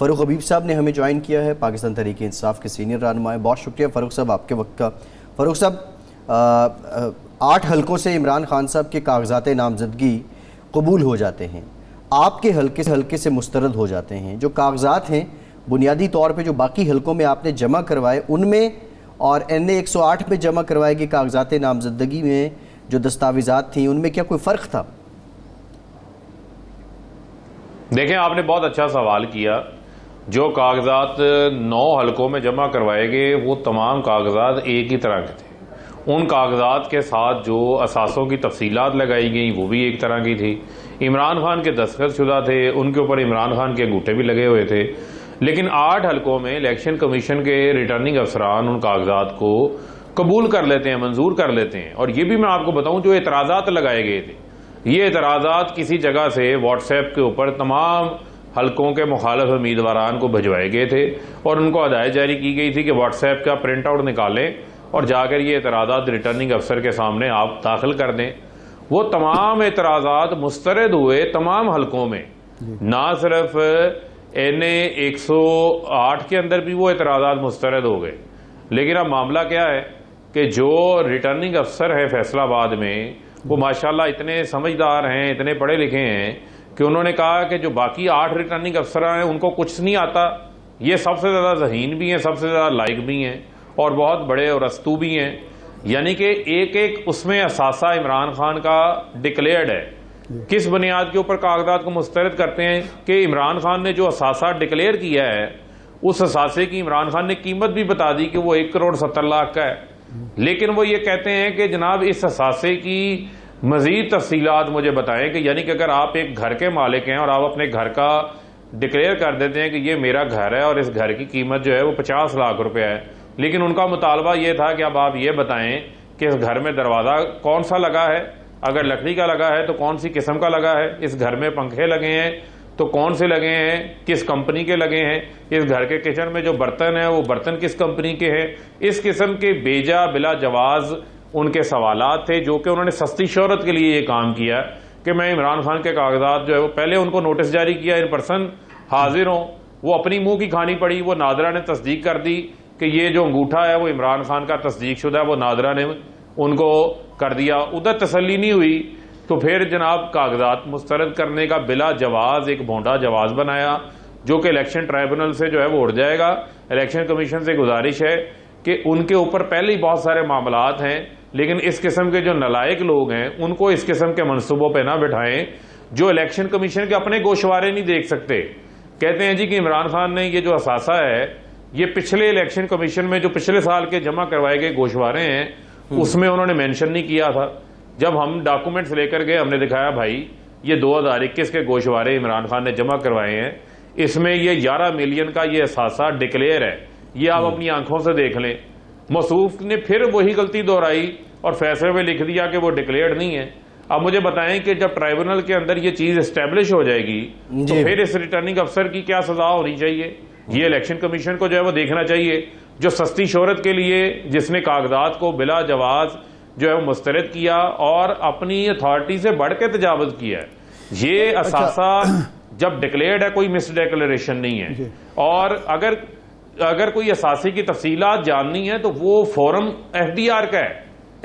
فاروق حبیب صاحب نے ہمیں جوائن کیا ہے، پاکستان تحریک انصاف کے سینئر رہنما ہیں. بہت شکریہ فاروق صاحب آپ کے وقت کا. فاروق صاحب 8 حلقوں سے عمران خان صاحب کے کاغذات نامزدگی قبول ہو جاتے ہیں، آپ کے حلقے سے مسترد ہو جاتے ہیں. جو کاغذات ہیں بنیادی طور پہ جو باقی حلقوں میں آپ نے جمع کروائے ان میں اور NA 108 میں جمع کروائے گئے کاغذات نامزدگی میں جو دستاویزات تھیں ان میں کیا کوئی فرق تھا؟ دیکھیں، آپ نے بہت اچھا سوال کیا. جو کاغذات 9 حلقوں میں جمع کروائے گئے وہ تمام کاغذات ایک ہی طرح کے تھے. ان کاغذات کے ساتھ جو اثاثوں کی تفصیلات لگائی گئیں وہ بھی ایک طرح کی تھی. عمران خان کے دستخط شدہ تھے، ان کے اوپر عمران خان کے انگوٹھے بھی لگے ہوئے تھے. لیکن 8 حلقوں میں الیکشن کمیشن کے ریٹرننگ افسران ان کاغذات کو قبول کر لیتے ہیں، منظور کر لیتے ہیں. اور یہ بھی میں آپ کو بتاؤں، جو اعتراضات لگائے گئے تھے یہ اعتراضات کسی جگہ سے واٹس ایپ کے اوپر تمام حلقوں کے مخالف امیدواران کو بھجوائے گئے تھے اور ان کو ہدایت جاری کی گئی تھی کہ واٹس ایپ کا پرنٹ آؤٹ نکالیں اور جا کر یہ اعتراضات ریٹرننگ افسر کے سامنے آپ داخل کر دیں. وہ تمام اعتراضات مسترد ہوئے تمام حلقوں میں. نہ صرف NA 108 کے اندر بھی وہ اعتراضات مسترد ہو گئے. لیکن اب معاملہ کیا ہے کہ جو ریٹرننگ افسر ہے فیصلہ آباد میں وہ ماشاءاللہ اتنے سمجھدار ہیں، اتنے پڑھے لکھے ہیں کہ انہوں نے کہا کہ جو باقی 8 ریٹرننگ افسر ہیں ان کو کچھ نہیں آتا. یہ سب سے زیادہ ذہین بھی ہیں، سب سے زیادہ لائق بھی ہیں اور بہت بڑے اور استو بھی ہیں. یعنی کہ ایک اس میں اثاثہ عمران خان کا ڈکلیئرڈ ہے. کس بنیاد کے اوپر کاغذات کو مسترد کرتے ہیں کہ عمران خان نے جو اثاثہ ڈکلیئر کیا ہے اس اثاثے کی عمران خان نے قیمت بھی بتا دی کہ وہ 1,70,00,000 کا ہے. لیکن وہ یہ کہتے ہیں کہ جناب اس اثاثے کی مزید تفصیلات مجھے بتائیں کہ یعنی کہ اگر آپ ایک گھر کے مالک ہیں اور آپ اپنے گھر کا ڈکلیئر کر دیتے ہیں کہ یہ میرا گھر ہے اور اس گھر کی قیمت جو ہے وہ 50 لاکھ روپے ہے، لیکن ان کا مطالبہ یہ تھا کہ اب آپ یہ بتائیں کہ اس گھر میں دروازہ کون سا لگا ہے، اگر لکڑی کا لگا ہے تو کون سی قسم کا لگا ہے، اس گھر میں پنکھے لگے ہیں تو کون سے لگے ہیں، کس کمپنی کے لگے ہیں، اس گھر کے کچن میں جو برتن ہیں وہ برتن کس کمپنی کے ہیں. اس قسم کے بیجا بلا جواز ان کے سوالات تھے جو کہ انہوں نے سستی شہرت کے لیے یہ کام کیا کہ میں عمران خان کے کاغذات جو ہے وہ پہلے ان کو نوٹس جاری کیا، ان پرسن حاضر ہوں، وہ اپنی منہ کی کھانی پڑی. وہ نادرہ نے تصدیق کر دی کہ یہ جو انگوٹھا ہے وہ عمران خان کا تصدیق شدہ ہے، وہ نادرہ نے ان کو کر دیا. ادھر تسلی نہیں ہوئی تو پھر جناب کاغذات مسترد کرنے کا بلا جواز ایک بھونڈا جواز بنایا جو کہ الیکشن ٹرائبونل سے جو ہے وہ اڑ جائے گا. الیکشن کمیشن سے گزارش ہے کہ ان کے اوپر پہلے ہی بہت سارے معاملات ہیں، لیکن اس قسم کے جو نالائق لوگ ہیں ان کو اس قسم کے منصوبوں پہ نہ بٹھائیں جو الیکشن کمیشن کے اپنے گوشوارے نہیں دیکھ سکتے. کہتے ہیں جی کہ عمران خان نے یہ جو اثاثہ ہے یہ پچھلے الیکشن کمیشن میں جو پچھلے سال کے جمع کروائے گئے گوشوارے ہیں اس میں انہوں نے مینشن نہیں کیا تھا. جب ہم ڈاکومنٹس لے کر گئے ہم نے دکھایا بھائی یہ 2021 کے گوشوارے عمران خان نے جمع کروائے ہیں، اس میں یہ 11 ملین کا یہ اثاثہ ڈکلیئر ہے، یہ آپ اپنی آنکھوں سے دیکھ لیں. موصوف نے پھر وہی غلطی دہرائی اور فیصلے میں لکھ دیا کہ وہ ڈکلیئرڈ نہیں ہے. اب مجھے بتائیں کہ جب ٹرائبونل کے اندر یہ چیز اسٹیبلش ہو جائے گی تو پھر اس ریٹرننگ افسر کی کیا سزا ہونی چاہیے؟ یہ الیکشن کمیشن کو جو ہے وہ دیکھنا چاہیے جو سستی شہرت کے لیے جس نے کاغذات کو بلا جواز جو ہے وہ مسترد کیا اور اپنی اتھارٹی سے بڑھ کے تجاوز کیا ہے. یہ اثاثہ جب ڈکلیئرڈ ہے کوئی مس ڈیکلیریشن نہیں ہے، اور اگر کوئی اثاثے کی تفصیلات جاننی ہے تو وہ فورم FDR کا ہے.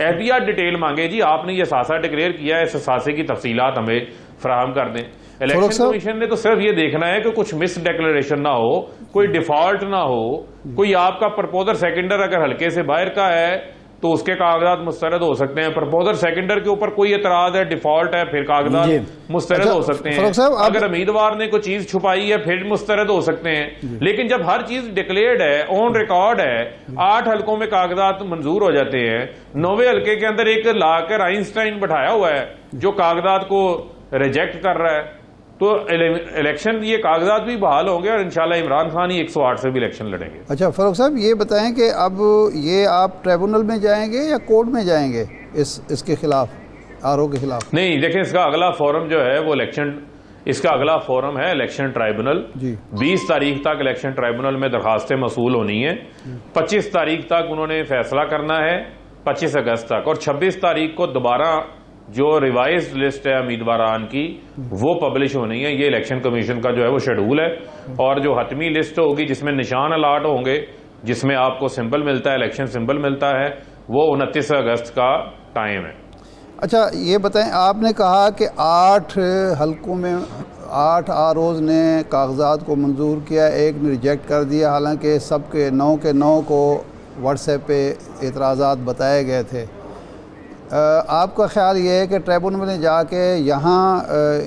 FDR ڈیٹیل مانگے جی آپ نے یہ اثاثہ ڈکلیئر کیا ہے، اس اثاثے کی تفصیلات ہمیں فراہم کر دیں. الیکشن کمیشن نے تو صرف یہ دیکھنا ہے کہ کچھ مس ڈیکلیریشن نہ ہو، کوئی ڈیفالٹ نہ ہو، کوئی آپ کا پرپوزر سیکنڈر اگر حلقے سے باہر کا ہے تو اس کے کاغذات مسترد ہو سکتے ہیں. پرپوزر سیکنڈر کے اوپر کوئی اعتراض ہے، ڈیفالٹ ہے، پھر کاغذات مسترد ہو سکتے ہیں. اگر امیدوار نے کوئی چیز چھپائی ہے پھر مسترد ہو سکتے ہیں. لیکن جب ہر چیز ڈکلیئرڈ ہے، آن ریکارڈ ہے، 8 حلقوں میں کاغذات منظور ہو جاتے ہیں، 9ویں حلقے کے اندر ایک لا کر آئنسٹائن بٹھایا ہوا ہے جو کاغذات کو ریجیکٹ کر رہا ہے، تو الیکشن یہ کاغذات بھی بحال ہوں گے اور انشاءاللہ عمران خان ہی 108 سے بھی الیکشن لڑیں گے. اچھا فاروق صاحب یہ بتائیں کہ اب یہ آپ ٹریبونل میں جائیں گے یا کورٹ میں جائیں گے اس کے خلاف، RO کے خلاف؟ نہیں دیکھیں، اس کا اگلا فورم جو ہے وہ اس کا اگلا فورم ہے الیکشن ٹرائبونل. 20 تاریخ تک الیکشن ٹرائبونل میں درخواستیں موصول ہونی ہیں. 25 تاریخ تک انہوں نے فیصلہ کرنا ہے، 25 اگست تک، اور 26 تاریخ کو دوبارہ جو ریوائزڈ لسٹ ہے امیدواران کی وہ پبلش ہونی ہے. یہ الیکشن کمیشن کا جو ہے وہ شیڈول ہے. اور جو حتمی لسٹ ہوگی جس میں نشان الاٹ ہوں گے, جس میں آپ کو سمبل ملتا ہے, الیکشن سمبل ملتا ہے, وہ 29 اگست کا ٹائم ہے. اچھا یہ بتائیں, آپ نے کہا کہ 8 حلقوں میں 8 ROs نے کاغذات کو منظور کیا, ایک نے ریجیکٹ کر دیا, حالانکہ سب کے 9 کو واٹس ایپ پہ اعتراضات بتائے گئے تھے. آپ کا خیال یہ ہے کہ ٹریبونل میں جا کے یہاں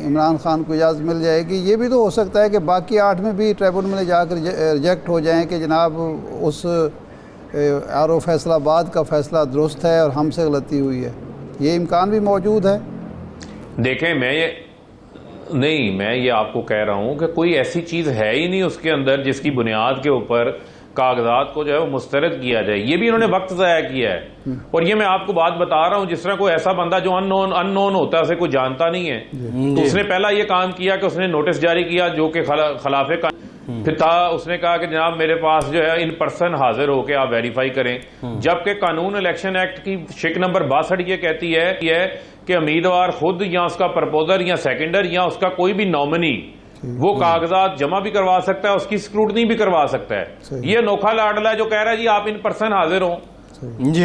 عمران خان کو اجازت مل جائے گی؟ یہ بھی تو ہو سکتا ہے کہ باقی 8 میں بھی ٹریبونل میں جا کر ریجیکٹ ہو جائیں کہ جناب اس RO فیصلہ آباد کا فیصلہ درست ہے اور ہم سے غلطی ہوئی ہے. یہ امکان بھی موجود ہے. دیکھیں میں یہ آپ کو کہہ رہا ہوں کہ کوئی ایسی چیز ہے ہی نہیں اس کے اندر جس کی بنیاد کے اوپر کاغذات کو جو ہے وہ مسترد کیا جائے. یہ بھی انہوں نے وقت ضائع کیا ہے. اور یہ میں آپ کو بات بتا رہا ہوں جس طرح کوئی ایسا بندہ جو ان نون ہوتا ہے, اسے کوئی جانتا نہیں ہے, تو اس نے پہلا یہ کام کیا کہ اس نے نوٹس جاری کیا جو کہ خلاف پھر تھا. اس نے کہا کہ جناب میرے پاس جو ہے ان پرسن حاضر ہو کے آپ ویریفائی کریں, جبکہ قانون الیکشن ایکٹ کی شک نمبر 62 یہ کہتی ہے کہ امیدوار خود یا اس کا پرپوزر یا سیکنڈر یا اس کا کوئی بھی نامنی وہ کاغذات جمع بھی کروا سکتا ہے, اس کی اسکروٹنی بھی کروا سکتا ہے. یہ انوکھا لاڈلا ہے جو کہہ رہا ہے جی آپ ان پرسن حاضر ہوں.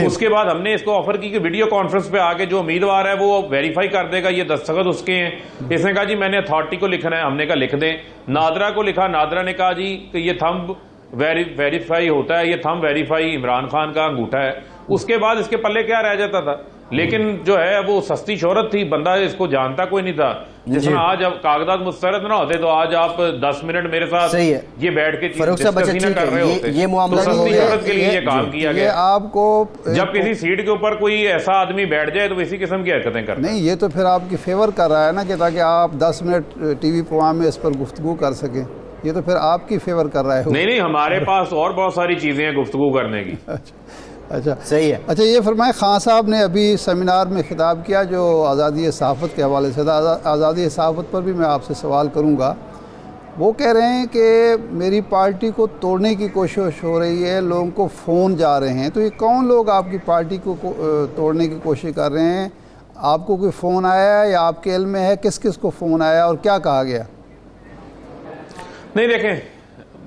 اس کے بعد ہم نے اس کو آفر کی کہ ویڈیو کانفرنس پہ آ کے جو امیدوار ہے وہ ویریفائی کر دے گا, یہ دستخط اس کے ہیں. اس نے کہا جی میں نے اتھارٹی کو لکھنا ہے. ہم نے کہا لکھ دیں. نادرا کو لکھا, نادرا نے کہا جی کہ یہ تھمب ویریفائی ہوتا ہے, یہ تھمب ویریفائی عمران خان کا انگوٹھا ہے. اس کے بعد اس کے پلے کیا رہ جاتا تھا, لیکن جو ہے وہ سستی شہرت تھی, بندہ اس کو جانتا کوئی نہیں تھا. جس میں آج اب کاغذات مسترد نہ ہوتے تو آج آپ 10 منٹ میرے ساتھ یہ بیٹھ کے ڈسکسی نہ کر رہے ہوتے. یہ معاملہ سستی شہرت کے لیے یہ کام کیا گیا. آپ کو جب کسی سیٹ کے اوپر کوئی ایسا آدمی بیٹھ جائے تو اسی قسم کی حرکتیں کرتے نہیں, یہ تو پھر آپ کی فیور کر رہا ہے نا کہ تاکہ آپ 10 منٹ ٹی وی پروگرام میں اس پر گفتگو کر سکیں. یہ تو پھر آپ کی فیور کر رہا ہے. نہیں, ہمارے پاس اور بہت ساری چیزیں ہیں گفتگو کرنے کی. اچھا صحیح ہے. اچھا یہ فرمائیں, خان صاحب نے ابھی سیمینار میں خطاب کیا جو آزادی صحافت کے حوالے سے تھا. آزادی صحافت پر بھی میں آپ سے سوال کروں گا. وہ کہہ رہے ہیں کہ میری پارٹی کو توڑنے کی کوشش ہو رہی ہے, لوگوں کو فون جا رہے ہیں. تو یہ کون لوگ آپ کی پارٹی کو توڑنے کی کوشش کر رہے ہیں؟ آپ کو کوئی فون آیا ہے یا آپ کے علم میں ہے کس کس کو فون آیا اور کیا کہا گیا؟ نہیں دیکھیں,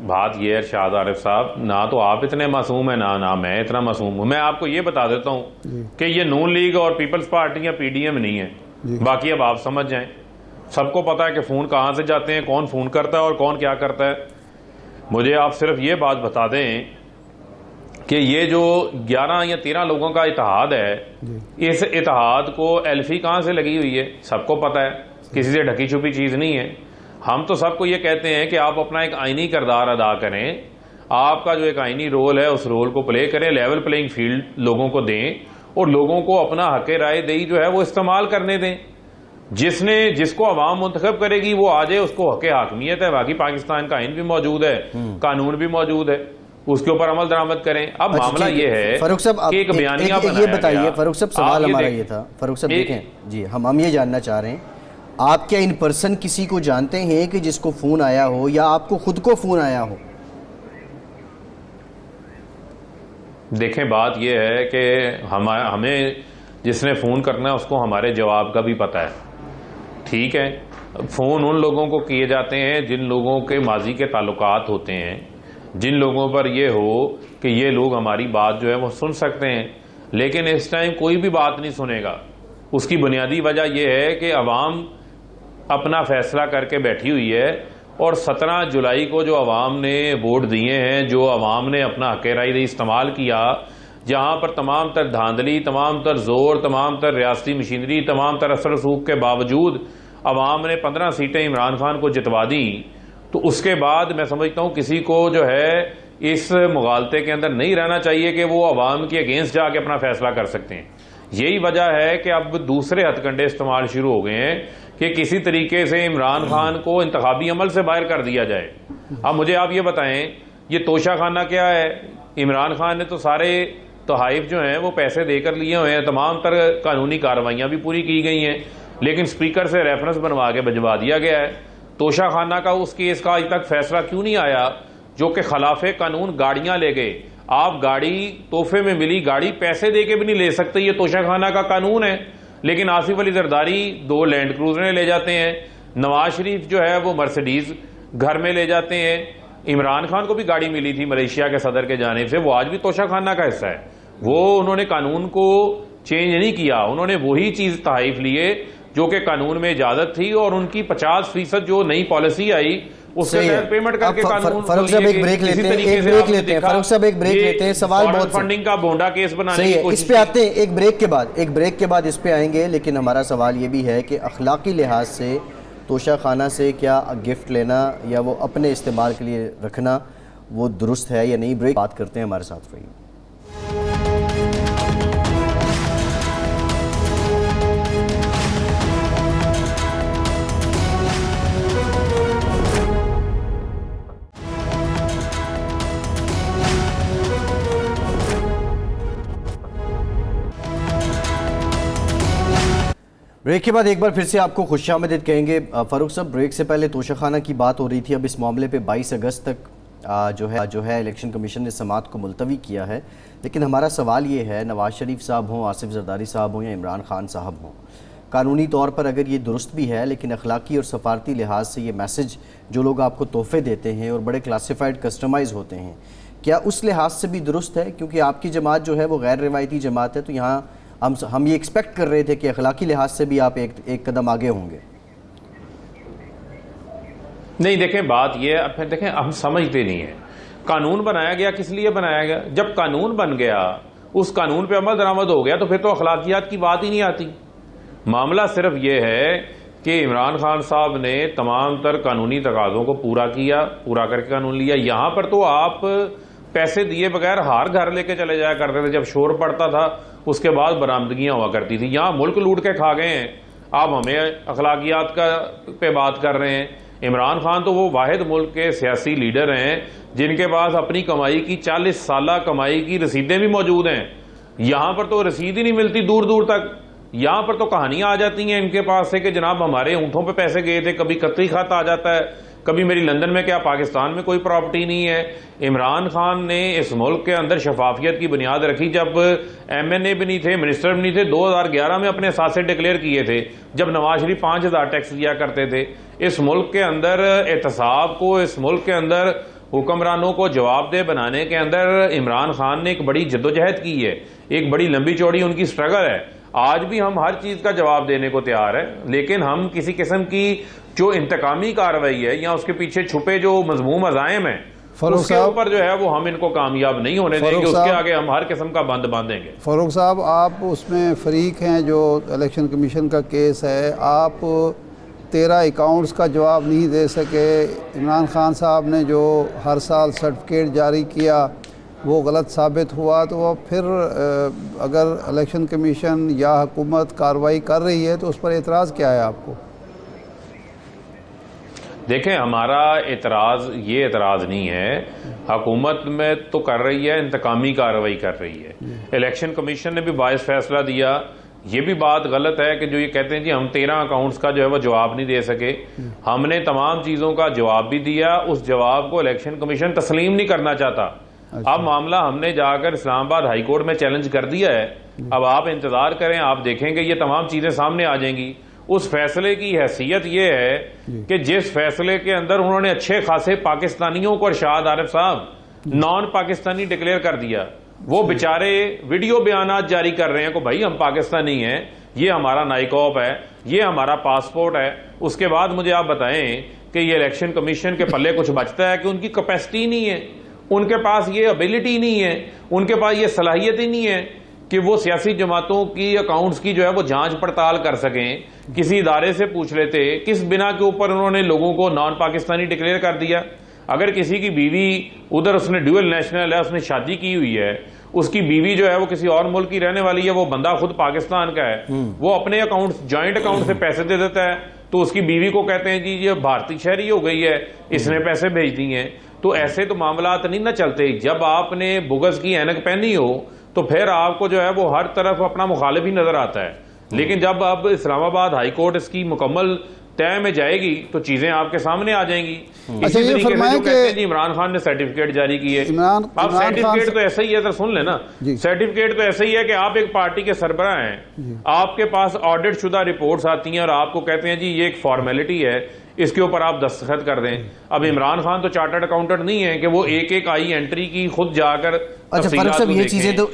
بات یہ ہے ارشاد عارف صاحب, نہ تو آپ اتنے معصوم ہیں نہ میں اتنا معصوم ہوں. میں آپ کو یہ بتا دیتا ہوں کہ یہ نون لیگ اور پیپلز پارٹی یا PDM نہیں ہے. باقی اب آپ سمجھ جائیں. سب کو پتا ہے کہ فون کہاں سے جاتے ہیں, کون فون کرتا ہے اور کون کیا کرتا ہے. مجھے آپ صرف یہ بات بتا دیں کہ یہ جو 11 یا 13 لوگوں کا اتحاد ہے, اس اتحاد کو ایلفی کہاں سے لگی ہوئی ہے سب کو پتا ہے, کسی سے ڈھکی چھپی چیز نہیں ہے. ہم تو سب کو یہ کہتے ہیں کہ آپ اپنا ایک آئینی کردار ادا کریں, آپ کا جو ایک آئینی رول ہے اس رول کو پلے کریں, لیول پلینگ فیلڈ لوگوں کو دیں اور لوگوں کو اپنا حق رائے دہی جو ہے وہ استعمال کرنے دیں. جس کو عوام منتخب کرے گی وہ آ جائے, اس کو حق حاکمیت ہے. باقی پاکستان کا آئین بھی موجود ہے, قانون بھی موجود ہے, اس کے اوپر عمل درآمد کریں. اب معاملہ یہ ہے فاروق صاحب کہ ایک بیانیہ بنایا گیا. یہ بتائیے فاروق صاحب, سوال ہمارا یہ تھا. فاروق صاحب دیکھیں جی, ہم یہ جاننا چاہ رہے ہیں آپ کیا ان پرسن کسی کو جانتے ہیں کہ جس کو فون آیا ہو یا آپ کو خود کو فون آیا ہو؟ دیکھیں بات یہ ہے کہ ہمیں جس نے فون کرنا ہے اس کو ہمارے جواب کا بھی پتہ ہے. ٹھیک ہے, فون ان لوگوں کو کیے جاتے ہیں جن لوگوں کے ماضی کے تعلقات ہوتے ہیں, جن لوگوں پر یہ ہو کہ یہ لوگ ہماری بات جو ہے وہ سن سکتے ہیں. لیکن اس ٹائم کوئی بھی بات نہیں سنے گا. اس کی بنیادی وجہ یہ ہے کہ عوام اپنا فیصلہ کر کے بیٹھی ہوئی ہے, اور 17 جولائی کو جو عوام نے ووٹ دیے ہیں, جو عوام نے اپنا حق رائے دہی استعمال کیا, جہاں پر تمام تر دھاندلی, تمام تر زور, تمام تر ریاستی مشینری, تمام تر اثر رسوخ کے باوجود عوام نے 15 سیٹیں عمران خان کو جتوا دی, تو اس کے بعد میں سمجھتا ہوں کسی کو جو ہے اس مغالطے کے اندر نہیں رہنا چاہیے کہ وہ عوام کے اگینسٹ جا کے اپنا فیصلہ کر سکتے ہیں. یہی وجہ ہے کہ اب دوسرے ہتھ کنڈے استعمال شروع ہو گئے ہیں کہ کسی طریقے سے عمران خان کو انتخابی عمل سے باہر کر دیا جائے. اب مجھے آپ یہ بتائیں, یہ توشہ خانہ کیا ہے؟ عمران خان نے تو سارے تحائف جو ہیں وہ پیسے دے کر لیے ہوئے ہیں, تمام تر قانونی کارروائیاں بھی پوری کی گئی ہیں, لیکن سپیکر سے ریفرنس بنوا کے بھجوا دیا گیا ہے. توشہ خانہ کا اس کیس کا آج تک فیصلہ کیوں نہیں آیا جو کہ خلاف قانون گاڑیاں لے گئے؟ آپ گاڑی تحفے میں ملی گاڑی پیسے دے کے بھی نہیں لے سکتے, یہ توشہ خانہ کا قانون ہے. لیکن آصف علی زرداری 2 لینڈ کروزریں لے جاتے ہیں، نواز شریف جو ہے وہ مرسیڈیز گھر میں لے جاتے ہیں، عمران خان کو بھی گاڑی ملی تھی ملیشیا کے صدر کے جانب سے، وہ آج بھی توشہ خانہ کا حصہ ہے، وہ انہوں نے قانون کو چینج نہیں کیا، انہوں نے وہی چیز تحائف لیے جو کہ قانون میں اجازت تھی، اور ان کی 50% جو نئی پالیسی آئی اس کے تحت پیمنٹ کر کے قانون فاروق صاحب ایک بریک لیتے ہیں، فاروق صاحب ایک بریک لیتے ہیں، سوال بہت فنڈنگ کا بونڈا کیس بنانے کی کوشش، اس پہ آتے ہیں ایک بریک کے بعد اس پہ آئیں گے، لیکن ہمارا سوال یہ بھی ہے کہ اخلاقی لحاظ سے توشہ خانہ سے کیا گفٹ لینا یا وہ اپنے استعمال کے لیے رکھنا وہ درست ہے یا نہیں؟ بریک بات کرتے ہیں، ہمارے ساتھ رہیے۔ بریک کے بعد ایک بار پھر سے آپ کو خوش آمدید کہیں گے۔ فاروق صاحب، بریک سے پہلے توشہ خانہ کی بات ہو رہی تھی، اب اس معاملے پہ 22 اگست تک جو ہے الیکشن کمیشن نے سماعت کو ملتوی کیا ہے، لیکن ہمارا سوال یہ ہے، نواز شریف صاحب ہوں، آصف زرداری صاحب ہوں یا عمران خان صاحب ہوں، قانونی طور پر اگر یہ درست بھی ہے، لیکن اخلاقی اور سفارتی لحاظ سے یہ میسج جو لوگ آپ کو تحفے دیتے ہیں اور بڑے کلاسیفائڈ کسٹمائز ہوتے ہیں، کیا اس لحاظ سے بھی درست ہے؟ کیونکہ آپ کی جماعت جو ہے وہ غیر روایتی جماعت ہے، تو یہاں ہم یہ ایکسپیکٹ کر رہے تھے کہ اخلاقی لحاظ سے بھی آپ ایک قدم آگے ہوں گے۔ نہیں، دیکھیں بات یہ ہے، دیکھیں ہم سمجھتے نہیں ہیں قانون بنایا گیا کس لیے بنایا گیا۔ جب قانون بن گیا، اس قانون پہ عمل درآمد ہو گیا، تو پھر تو اخلاقیات کی بات ہی نہیں آتی۔ معاملہ صرف یہ ہے کہ عمران خان صاحب نے تمام تر قانونی تقاضوں کو پورا کر کے قانون لیا۔ یہاں پر تو آپ پیسے دیے بغیر ہار گھر لے کے چلے جایا کرتے تھے، جب شور پڑتا تھا اس کے بعد برآمدگیاں ہوا کرتی تھی۔ یہاں ملک لوٹ کے کھا گئے ہیں، آپ ہمیں اخلاقیات پہ بات کر رہے ہیں۔ عمران خان تو وہ واحد ملک کے سیاسی لیڈر ہیں جن کے پاس اپنی کمائی کی 40 سالہ کمائی کی رسیدیں بھی موجود ہیں۔ یہاں پر تو رسید ہی نہیں ملتی دور دور تک، یہاں پر تو کہانیاں آ جاتی ہیں ان کے پاس سے کہ جناب ہمارے اونٹوں پہ پیسے گئے تھے، کبھی قطعی خط آ جاتا ہے، کبھی میری لندن میں کیا پاکستان میں کوئی پراپرٹی نہیں ہے۔ عمران خان نے اس ملک کے اندر شفافیت کی بنیاد رکھی جب ایم این اے بھی نہیں تھے، منسٹر بھی نہیں تھے، 2011 میں اپنے اثاثے ڈکلیئر کیے تھے، جب نواز شریف 5000 ٹیکس دیا کرتے تھے۔ اس ملک کے اندر احتساب کو، اس ملک کے اندر حکمرانوں کو جواب دہ بنانے کے اندر عمران خان نے ایک بڑی جدوجہد کی ہے، ایک بڑی لمبی چوڑی ان کی سٹرگل ہے۔ آج بھی ہم ہر چیز کا جواب دینے کو تیار ہیں، لیکن ہم کسی قسم کی جو انتقامی کارروائی ہے یا اس کے پیچھے چھپے جو مذموم عزائم ہیں اس کے اوپر جو ہے وہ ہم ان کو کامیاب نہیں ہونے دیں گے، اس کے آگے ہم ہر قسم کا بند باندھیں گے۔ فاروق صاحب، آپ اس میں فریق ہیں جو الیکشن کمیشن کا کیس ہے، آپ 13 اکاؤنٹس کا جواب نہیں دے سکے۔ عمران خان صاحب نے جو ہر سال سرٹیفکیٹ جاری کیا وہ غلط ثابت ہوا، تو وہ پھر اگر الیکشن کمیشن یا حکومت کارروائی کر رہی ہے تو اس پر اعتراض کیا ہے آپ کو؟ دیکھیں، ہمارا یہ اعتراض نہیں ہے، حکومت میں تو کر رہی ہے، انتقامی کارروائی کر رہی ہے۔ الیکشن کمیشن نے بھی باعث فیصلہ دیا۔ یہ بھی بات غلط ہے کہ جو یہ کہتے ہیں جی ہم 13 اکاؤنٹس کا جو ہے وہ جواب نہیں دے سکے۔ ہم نے تمام چیزوں کا جواب بھی دیا، اس جواب کو الیکشن کمیشن تسلیم نہیں کرنا چاہتا۔ اب معاملہ ہم نے جا کر اسلام آباد ہائی کورٹ میں چیلنج کر دیا ہے، اب آپ انتظار کریں، آپ دیکھیں گے یہ تمام چیزیں سامنے آ جائیں گی۔ اس فیصلے کی حیثیت یہ ہے کہ جس فیصلے کے اندر انہوں نے اچھے خاصے پاکستانیوں کو ارشاد عارف صاحب نان پاکستانی ڈکلیئر کر دیا، وہ بیچارے ویڈیو بیانات جاری کر رہے ہیں کہ بھائی ہم پاکستانی ہیں، یہ ہمارا نائکوپ ہے، یہ ہمارا پاسپورٹ ہے۔ اس کے بعد مجھے آپ بتائیں کہ یہ الیکشن کمیشن کے پلے کچھ بچتا ہے کہ ان کی کیپیسٹی نہیں ہے، ان کے پاس یہ ابیلٹی نہیں ہے، ان کے پاس یہ صلاحیت ہی نہیں ہے کہ وہ سیاسی جماعتوں کی اکاؤنٹس کی جو ہے وہ جانچ پڑتال کر سکیں۔ کسی ادارے سے پوچھ لیتے کس بنا کے اوپر انہوں نے لوگوں کو نان پاکستانی ڈکلیئر کر دیا۔ اگر کسی کی بیوی ادھر اس نے ڈیول نیشنل ہے، اس نے شادی کی ہوئی ہے، اس کی بیوی جو ہے وہ کسی اور ملک کی رہنے والی ہے، وہ بندہ خود پاکستان کا ہے، وہ اپنے اکاؤنٹ جوائنٹ اکاؤنٹ سے پیسے دے دیتا ہے، تو اس کی بیوی کو کہتے ہیں جی یہ بھارتی شہری ہو گئی ہے، اس نے پیسے بھیج دیے ہیں۔ تو ایسے تو معاملات نہیں نہ چلتے۔ جب آپ نے بغض کی اینک پہنی ہو تو پھر آپ کو جو ہے وہ ہر طرف اپنا مخالف ہی نظر آتا ہے، لیکن جب اب اسلام آباد ہائی کورٹ اس کی مکمل طے میں جائے گی تو چیزیں آپ کے سامنے آ جائیں گی. اچھا یہ فرمائیں کہ جی عمران خان نے سرٹیفکیٹ جاری کی ہے. آپ سرٹیفکیٹ تو ایسا ہی ہے, سن لیں نا, سرٹیفکیٹ تو ایسا ہی ہے کہ آپ ایک پارٹی کے سربراہ ہیں, آپ کے پاس آڈٹ شدہ رپورٹس آتی ہیں اور آپ کو کہتے ہیں جی یہ ایک فارمیلٹی ہے, اس کے اوپر آپ دستخط کر دیں. اب عمران خان تو چارٹرڈ اکاؤنٹنٹ نہیں ہے کہ وہ ایک ایک آئی انٹری کی خود جا کر. اچھا فاروق صاحب یہ چیزیں تو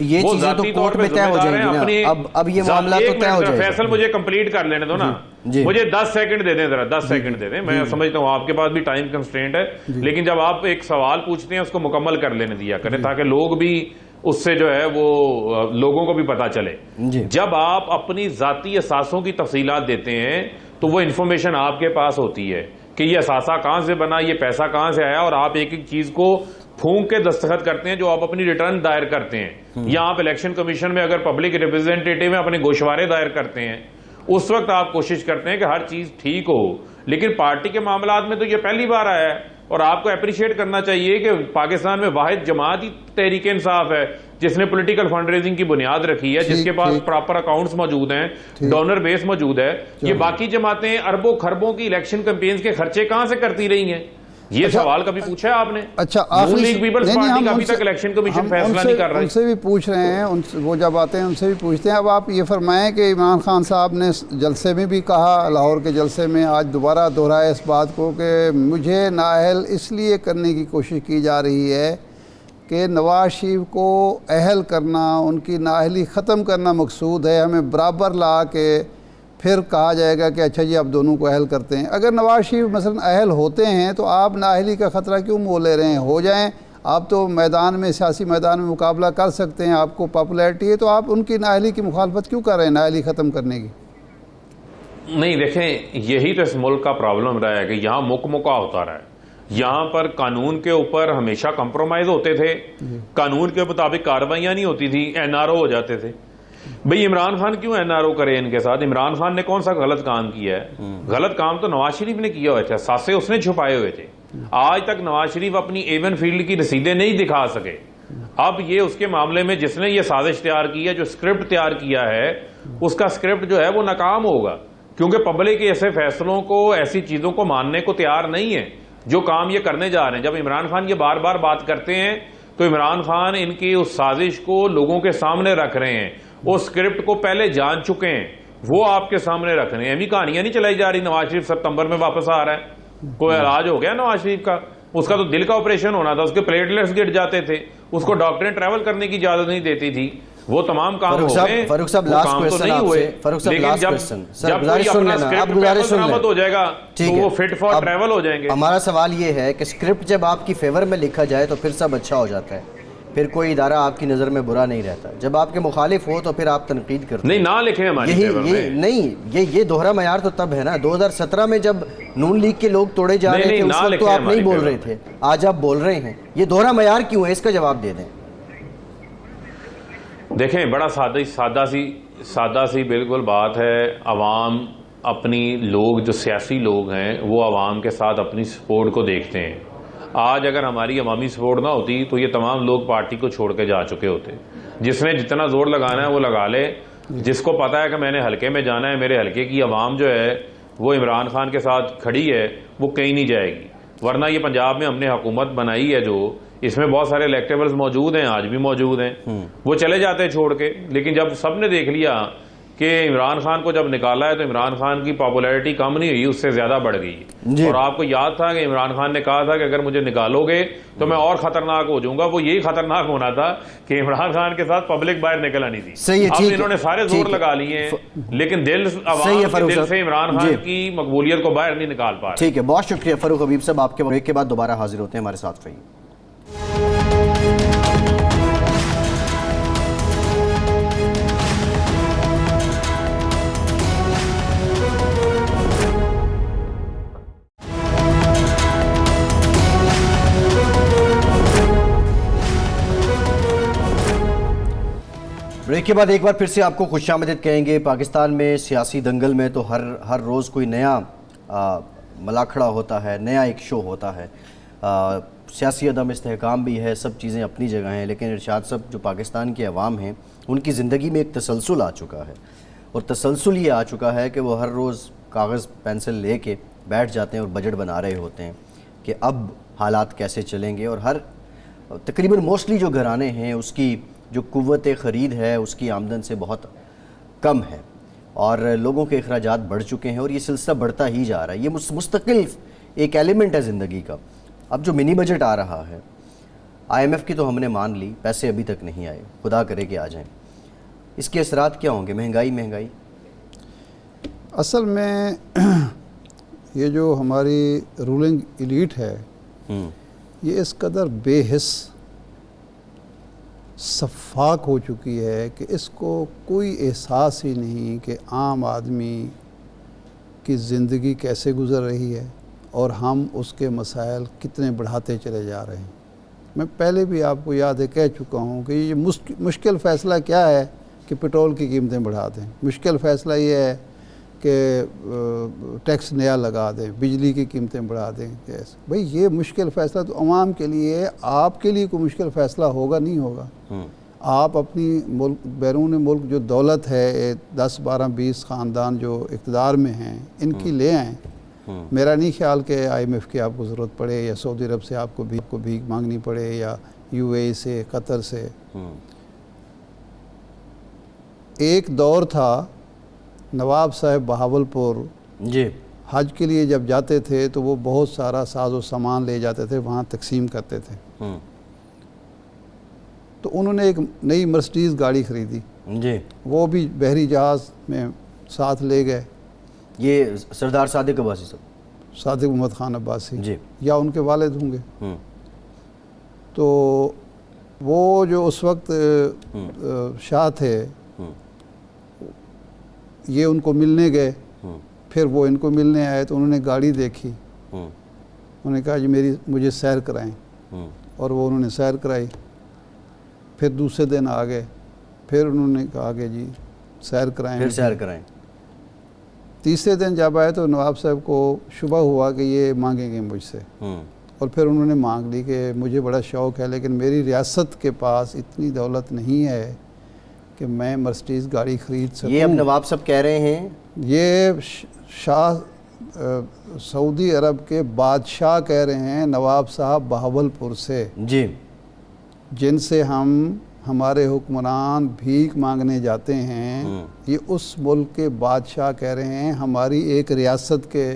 کورٹ میں طے ہو جائیں گی نا, اب یہ معاملہ تو طے ہو جائے گا. فیصل مجھے کمپلیٹ کر لینے دو نا, مجھے 10 سیکنڈ دے دیں, ذرا 10 سیکنڈ دے دیں. میں سمجھتا ہوں آپ کے پاس بھی ٹائم کنسٹرینٹ ہے, لیکن جب آپ ایک سوال پوچھتے ہیں اس کو مکمل کر لینے دیا کریں تاکہ لوگ بھی اس سے جو ہے وہ لوگوں کو بھی پتا چلے. جب آپ اپنی ذاتی اثاثوں کی تفصیلات دیتے ہیں تو وہ انفارمیشن آپ کے پاس ہوتی ہے کہ یہ اثاثہ کہاں سے بنا, یہ پیسہ کہاں سے آیا, اور آپ ایک ایک چیز کو پھونک کے دستخط کرتے ہیں جو آپ اپنی ریٹرن دائر کرتے ہیں, یا آپ الیکشن کمیشن میں اگر پبلک ریپرزینٹیٹیو میں اپنے گوشوارے دائر کرتے ہیں, اس وقت آپ کوشش کرتے ہیں کہ ہر چیز ٹھیک ہو. لیکن پارٹی کے معاملات میں تو یہ پہلی بار آیا ہے, اور آپ کو اپریشیٹ کرنا چاہیے کہ پاکستان میں واحد جماعت ہی تحریک انصاف ہے جس نے پولیٹیکل فنڈ ریزنگ کی بنیاد رکھی ہے, جس کے پاس پراپر اکاؤنٹس موجود ہیں, ڈونر بیس موجود ہے. یہ باقی جماعتیں اربوں خربوں کی الیکشن کمپینز کے خرچے کہاں سے کرتی رہی ہیں, یہ سوال کبھی پوچھا ہے آپ نے؟ اچھا نون لیگ پیپلز پارٹی کا ابھی تک الیکشن کمیشن فیصلہ نہیں کر رہا ہے. ان سے بھی پوچھ رہے ہیں, وہ جب آتے ہیں ان سے بھی پوچھتے ہیں. اب آپ یہ فرمائیں کہ عمران خان صاحب نے جلسے میں بھی کہا, لاہور کے جلسے میں آج دوبارہ دہرایا اس بات کو کہ مجھے نااہل اس لیے کرنے کی کوشش کی جا رہی ہے کہ نواز شریف کو اہل کرنا, ان کی نااہلی ختم کرنا مقصود ہے. ہمیں برابر لا کے پھر کہا جائے گا کہ اچھا جی آپ دونوں کو اہل کرتے ہیں. اگر نواز شریف مثلا اہل ہوتے ہیں تو آپ نااہلی کا خطرہ کیوں مول لے رہے ہیں؟ ہو جائیں, آپ تو میدان میں, سیاسی میدان میں مقابلہ کر سکتے ہیں, آپ کو پاپولیرٹی ہے, تو آپ ان کی نااہلی کی مخالفت کیوں کر رہے ہیں, نااہلی ختم کرنے کی؟ نہیں دیکھیں, یہی تو اس ملک کا پرابلم رہا ہے کہ یہاں مکہ ہوتا رہا ہے. یہاں پر قانون کے اوپر ہمیشہ کمپرومائز ہوتے تھے, قانون کے مطابق کارروائیاں نہیں ہوتی تھی, این آر او ہو جاتے تھے. بھئی عمران خان کیوں این آر او کرے ان کے ساتھ؟ عمران خان نے کون سا غلط کام کیا ہے؟ غلط کام تو نواز شریف نے کیا ہوا تھا, ساسے اس نے چھپائے ہوئے تھے. آج تک نواز شریف اپنی ایون فیلڈ کی رسیدیں نہیں دکھا سکے. اب یہ اس کے معاملے میں جس نے یہ سازش تیار کی ہے, جو اسکرپٹ تیار کیا ہے, اس کا اسکرپٹ جو ہے وہ ناکام ہوگا, کیونکہ پبلک ایسے فیصلوں کو, ایسی چیزوں کو ماننے کو تیار نہیں ہے جو کام یہ کرنے جا رہے ہیں. جب عمران خان یہ بار بار بات کرتے ہیں تو عمران خان ان کی اس سازش کو لوگوں کے سامنے رکھ رہے ہیں, وہ اسکرپٹ کو پہلے جان چکے ہیں, وہ آپ کے سامنے رکھ رہے ہیں. ابھی کہانیاں نہیں چلائی جا رہی نواز شریف ستمبر میں واپس آ رہا ہے. کوئی علاج ہو گیا نواز شریف کا؟ اس کا تو دل کا آپریشن ہونا تھا, اس کے پلیٹلیٹس گر جاتے تھے, اس کو ڈاکٹریں ٹریول کرنے کی اجازت نہیں دیتی تھی. وہ تمام کام ہو گئے, فاروق صاحب لاسٹ کوسچن آپ سے, لیکن جب کوئی اپنا اسکرپٹ برآمد ہو جائے گا تو وہ فٹ فار ٹریول ہو جائیں گے. ہمارا سوال یہ ہے کہ اسکرپٹ جب آپ کی فیور میں لکھا جائے تو پھر سب اچھا ہو جاتا ہے, پھر کوئی ادارہ آپ کی نظر میں برا نہیں رہتا. جب آپ کے مخالف ہو تو پھر آپ تنقید کرتے ہیں. نہیں, نہ لکھیں ہماری فیور میں. نہیں, یہ دوہرا معیار تو تب ہے نا 2017 میں جب نون لیگ کے لوگ توڑے جا رہے تھے, اس وقت تو آپ نہیں بول رہے تھے, آج آپ بول رہے ہیں. یہ دوہرا معیار کیوں ہے, اس کا جواب دے دیں. دیکھیں, بڑا سادہ سی بالکل بات ہے. عوام اپنی لوگ, جو سیاسی لوگ ہیں, وہ عوام کے ساتھ اپنی سپورٹ کو دیکھتے ہیں. آج اگر ہماری عوامی سپورٹ نہ ہوتی تو یہ تمام لوگ پارٹی کو چھوڑ کے جا چکے ہوتے. جس نے جتنا زور لگانا ہے وہ لگا لے. جس کو پتا ہے کہ میں نے حلقے میں جانا ہے, میرے حلقے کی عوام جو ہے وہ عمران خان کے ساتھ کھڑی ہے, وہ کہیں نہیں جائے گی. ورنہ یہ پنجاب میں ہم نے حکومت بنائی ہے, جو اس میں بہت سارے الیکٹیبلز موجود ہیں, آج بھی موجود ہیں, وہ چلے جاتے ہیں چھوڑ کے. لیکن جب سب نے دیکھ لیا کہ عمران خان کو جب نکالا ہے تو عمران خان کی پاپولیرٹی کم نہیں ہوئی, اس سے زیادہ بڑھ گئی. اور آپ کو یاد تھا کہ عمران خان نے کہا تھا کہ اگر مجھے نکالو گے تو میں اور خطرناک ہو جاؤں گا. وہ یہی خطرناک ہونا تھا کہ عمران خان کے ساتھ پبلک باہر نکل آنی تھی. اب انہوں نے سارے زور لگا لیے ہیں, لیکن عوام کے دل سے عمران خان کی مقبولیت کو باہر نہیں نکال پا رہے. ٹھیک ہے, بہت شکریہ فاروق حبیب صاحب. آپ کے بریک کے بعد دوبارہ حاضر ہوتے ہیں, ہمارے ساتھ رہیے. بریک کے بعد ایک بار پھر سے آپ کو خوش آمدید کہیں گے. پاکستان میں سیاسی دنگل میں تو ہر روز کوئی نیا ملاکھڑا ہوتا ہے, نیا ایک شو ہوتا ہے. سیاسی عدم استحکام بھی ہے, سب چیزیں اپنی جگہ ہیں, لیکن ارشاد صاحب جو پاکستان کے عوام ہیں ان کی زندگی میں ایک تسلسل آ چکا ہے, اور تسلسل یہ آ چکا ہے کہ وہ ہر روز کاغذ پینسل لے کے بیٹھ جاتے ہیں اور بجٹ بنا رہے ہوتے ہیں کہ اب حالات کیسے چلیں گے، اور ہر تقریباً موسٹلی جو گھرانے ہیں اس کی جو قوت خرید ہے اس کی آمدن سے بہت کم ہے، اور لوگوں کے اخراجات بڑھ چکے ہیں، اور یہ سلسلہ بڑھتا ہی جا رہا ہے۔ یہ مستقل ایک ایلیمنٹ ہے زندگی کا۔ اب جو منی بجٹ آ رہا ہے، آئی ایم ایف کی تو ہم نے مان لی، پیسے ابھی تک نہیں آئے، خدا کرے کہ آ جائیں، اس کے اثرات کیا ہوں گے؟ مہنگائی اصل میں یہ جو ہماری رولنگ ایلیٹ ہے یہ اس قدر بے حس سفاک ہو چکی ہے کہ اس کو کوئی احساس ہی نہیں کہ عام آدمی کی زندگی کیسے گزر رہی ہے اور ہم اس کے مسائل کتنے بڑھاتے چلے جا رہے ہیں۔ میں پہلے بھی آپ کو یاد ہے کہہ چکا ہوں کہ یہ مشکل فیصلہ کیا ہے کہ پٹرول کی قیمتیں بڑھا دیں، مشکل فیصلہ یہ ہے کہ ٹیکس نیا لگا دیں، بجلی کی قیمتیں بڑھا دیں۔ بھئی یہ مشکل فیصلہ تو عوام کے لیے ہے، آپ کے لیے کوئی مشکل فیصلہ ہوگا نہیں ہوگا؟ آپ اپنی ملک بیرون ملک جو دولت ہے 10 12 20 خاندان جو اقتدار میں ہیں ان کی لے آئیں۔ میرا نہیں خیال کہ آئی ایم ایف کی آپ کو ضرورت پڑے یا سعودی عرب سے آپ کو بھیک مانگنی پڑے یا یو اے ای سے، قطر سے۔ ایک دور تھا نواب صاحب بہاولپور جی حج کے لیے جب جاتے تھے تو وہ بہت سارا ساز و سامان لے جاتے تھے، وہاں تقسیم کرتے تھے۔ تو انہوں نے ایک نئی مرسڈیز گاڑی خریدی، جی وہ بھی بحری جہاز میں ساتھ لے گئے۔ یہ سردار صادق عباسی صاحب، صادق محمد خان عباسی جی یا ان کے والد ہوں گے۔ تو وہ جو اس وقت شاہ تھے یہ ان کو ملنے گئے، پھر وہ ان کو ملنے آئے تو انہوں نے گاڑی دیکھی، انہوں نے کہا جی مجھے سیر کرائیں، اور وہ انہوں نے سیر کرائی۔ پھر دوسرے دن آ گئے، پھر انہوں نے کہا کہ جی سیر کرائیں، پھر سیر کرائیں۔ تیسرے دن جب آئے تو نواب صاحب کو شبہ ہوا کہ یہ مانگیں گے مجھ سے، اور پھر انہوں نے مانگ لی کہ مجھے بڑا شوق ہے لیکن میری ریاست کے پاس اتنی دولت نہیں ہے کہ میں مرسڈیز گاڑی خرید سکوں۔ یہ اب نواب صاحب کہہ رہے ہیں، یہ شاہ سعودی عرب کے بادشاہ کہہ رہے ہیں نواب صاحب بہاولپور سے، جی جن سے ہمارے حکمران بھیک مانگنے جاتے ہیں، یہ اس ملک کے بادشاہ کہہ رہے ہیں ہماری ایک ریاست کے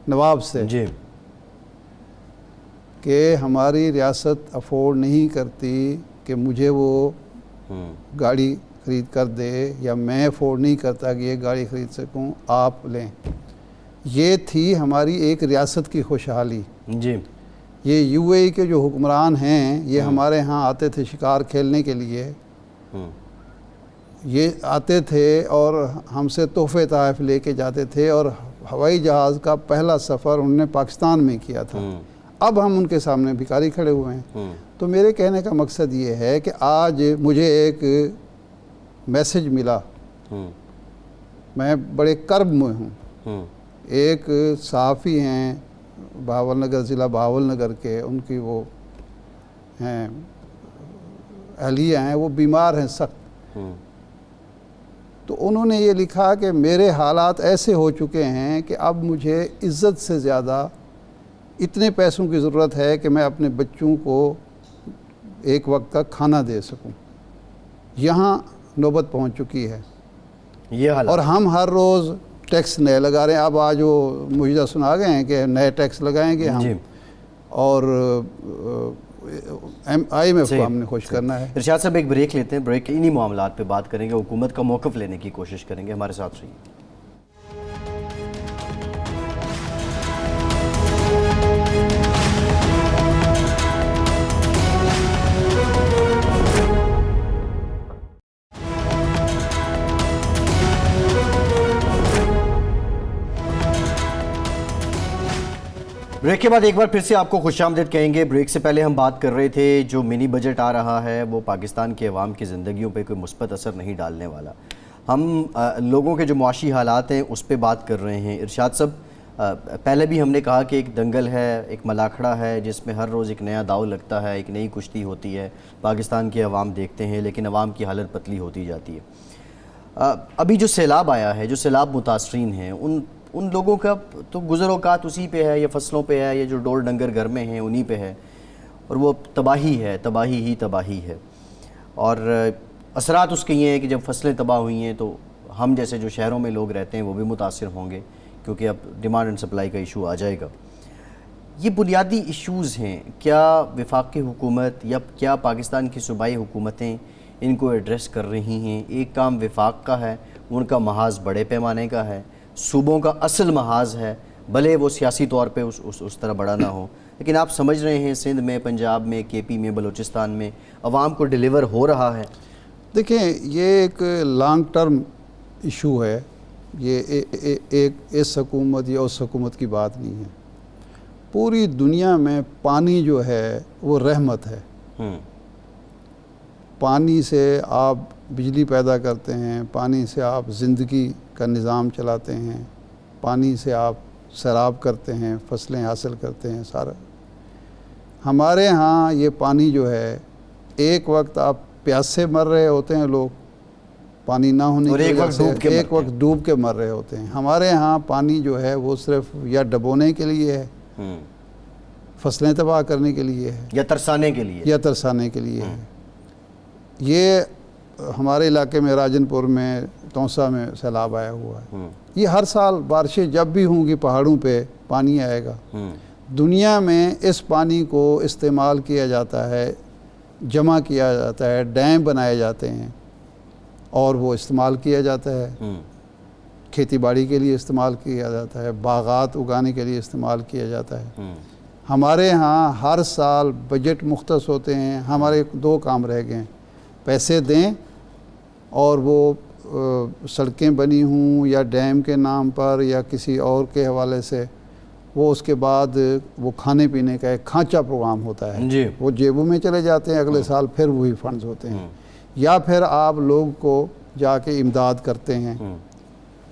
نواب سے جی کہ ہماری ریاست افورڈ نہیں کرتی کہ مجھے وہ گاڑی خرید کر دے، یا میں افورڈ نہیں کرتا کہ یہ گاڑی خرید سکوں، آپ لیں۔ یہ تھی ہماری ایک ریاست کی خوشحالی۔ جی یہ یو اے ای کے جو حکمران ہیں یہ ہمارے ہاں آتے تھے شکار کھیلنے کے لیے، یہ آتے تھے اور ہم سے تحفے تحائف لے کے جاتے تھے، اور ہوائی جہاز کا پہلا سفر انہوں نے پاکستان میں کیا تھا۔ اب ہم ان کے سامنے بھکاری کھڑے ہوئے ہیں۔ تو میرے کہنے کا مقصد یہ ہے کہ آج مجھے ایک میسج ملا، میں بڑے کرب میں ہوں۔ ایک صحافی ہیں بہاول نگر، ضلع بہاول نگر کے، ان کی وہ ہیں اہلیہ ہیں، وہ بیمار ہیں سخت۔ تو انہوں نے یہ لکھا کہ میرے حالات ایسے ہو چکے ہیں کہ اب مجھے عزت سے زیادہ اتنے پیسوں کی ضرورت ہے کہ میں اپنے بچوں کو ایک وقت کا کھانا دے سکوں۔ یہاں نوبت پہنچ چکی ہے، یہ حالات، اور ہم ہر روز ٹیکس نئے لگا رہے ہیں۔ اب آج وہ مجھے سنا گئے ہیں کہ نئے ٹیکس لگائیں گے ہم، اور آئی ایم ایف کو ہم نے خوش کرنا ہے۔ ارشاد صاحب ایک بریک لیتے ہیں، بریک انہی معاملات پہ بات کریں گے، حکومت کا موقف لینے کی کوشش کریں گے، ہمارے ساتھ رہیے۔ بریک کے بعد ایک بار پھر سے آپ کو خوش آمدید کہیں گے۔ بریک سے پہلے ہم بات کر رہے تھے جو منی بجٹ آ رہا ہے وہ پاکستان کے عوام کی زندگیوں پہ کوئی مثبت اثر نہیں ڈالنے والا۔ ہم لوگوں کے جو معاشی حالات ہیں اس پہ بات کر رہے ہیں۔ ارشاد صاحب، پہلے بھی ہم نے کہا کہ ایک دنگل ہے، ایک ملاکھڑا ہے جس میں ہر روز ایک نیا داؤ لگتا ہے، ایک نئی کشتی ہوتی ہے، پاکستان کے عوام دیکھتے ہیں، لیکن عوام کی حالت پتلی ہوتی جاتی ہے۔ ابھی جو سیلاب آیا ہے، جو سیلاب متاثرین ہیں، ان لوگوں کا تو گزر اوقات اسی پہ ہے، یا فصلوں پہ ہے، یا جو ڈور ڈنگر گھر میں ہیں انہی پہ ہے، اور وہ تباہی ہے، تباہی ہے. اور اثرات اس کے یہ ہیں کہ جب فصلیں تباہ ہوئی ہیں تو ہم جیسے جو شہروں میں لوگ رہتے ہیں وہ بھی متاثر ہوں گے، کیونکہ اب ڈیمانڈ اینڈ سپلائی کا ایشو آ جائے گا. یہ بنیادی ایشوز ہیں، کیا وفاقی حکومت یا کیا پاکستان کی صوبائی حکومتیں ان کو ایڈریس کر رہی ہیں؟ ایک کام وفاق کا ہے، ان کا محاذ بڑے پیمانے کا ہے، صوبوں کا اصل محاذ ہے، بھلے وہ سیاسی طور پہ اس طرح بڑا نہ ہو، لیکن آپ سمجھ رہے ہیں سندھ میں، پنجاب میں، کے پی میں، بلوچستان میں عوام کو ڈیلیور ہو رہا ہے؟ دیکھیں یہ ایک لانگ ٹرم ایشو ہے، یہ ایک اس حکومت یا اس حکومت کی بات نہیں ہے. پوری دنیا میں پانی جو ہے وہ رحمت ہے. پانی سے آپ بجلی پیدا کرتے ہیں، پانی سے آپ زندگی کا نظام چلاتے ہیں، پانی سے آپ سیراب کرتے ہیں، فصلیں حاصل کرتے ہیں سارا. ہمارے ہاں یہ پانی جو ہے، ایک وقت آپ پیاس سے مر رہے ہوتے ہیں لوگ، پانی نہ ہونے کی وجہ سے ایک وقت ڈوب کے مر رہے ہوتے ہیں. ہمارے ہاں پانی جو ہے وہ صرف یا ڈبونے کے لیے ہے، فصلیں تباہ کرنے کے لیے ہے، یا ترسانے کے لیے ہے. یہ ہمارے علاقے میں راجن پور میں، تونسا میں سیلاب آیا ہوا ہے. یہ ہر سال بارشیں جب بھی ہوں گی پہاڑوں پہ پانی آئے گا. دنیا میں اس پانی کو استعمال کیا جاتا ہے، جمع کیا جاتا ہے، ڈیم بنائے جاتے ہیں اور وہ استعمال کیا جاتا ہے. کھیتی باڑی کے لیے استعمال کیا جاتا ہے، باغات اگانے کے لیے استعمال کیا جاتا ہے. ہمارے ہاں ہر سال بجٹ مختص ہوتے ہیں. ہمارے 2 کام رہ گئے ہیں، پیسے دیں اور وہ سڑکیں بنی ہوں یا ڈیم کے نام پر یا کسی اور کے حوالے سے، وہ اس کے بعد وہ کھانے پینے کا ایک کھانچا پروگرام ہوتا ہے. وہ جیبوں میں چلے جاتے ہیں، اگلے سال پھر وہی فنڈز ہوتے ہیں. یا پھر آپ لوگ کو جا کے امداد کرتے ہیں،